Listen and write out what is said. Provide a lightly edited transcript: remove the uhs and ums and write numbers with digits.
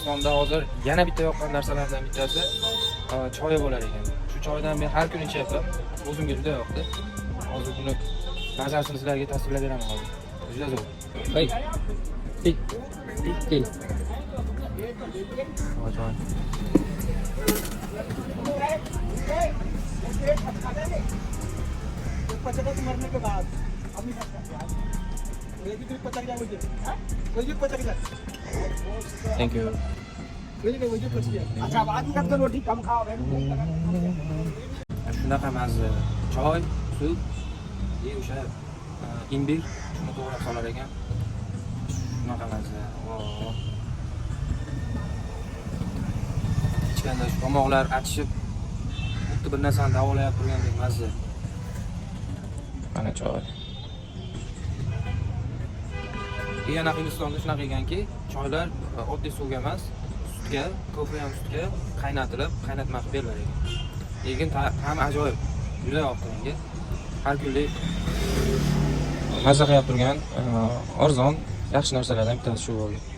Hindistonda hozir yana bitta yoqqan narsalardan bittasi choy bo'lar ekan. Shu choydan men har kuni ichyapman. O'zimga juda yoqdi. Hozir buni mazasini sizlarga tasvirlab beraman hozir. Juda zo'r. Hey. Tik. Ajoyib. मरने के बाद अभी Thank you. अच्छा बाकी तक तो रोटी कम खाओ Shunaqa mazza. Choy, suv, o'sha imbir shuni to'g'rab solar ekan. Shunaqa mazza. Ichganda tomoqlar achishib, xuddi bir narsani davolayap turgandek mazza. Mana choy. Yana Hindistonda shunaqa ekanki, choylar oddiy suvga emas, sutga, kofe ham sutga qaynatilib, qaynatma qilib berilar ekan. Lekin ta'mi ajoyib. Juda yoqdi menga. Har kunlik mazza qilib turgan, arzon, yaxshi narsalardan bittasi shu bo'ldi.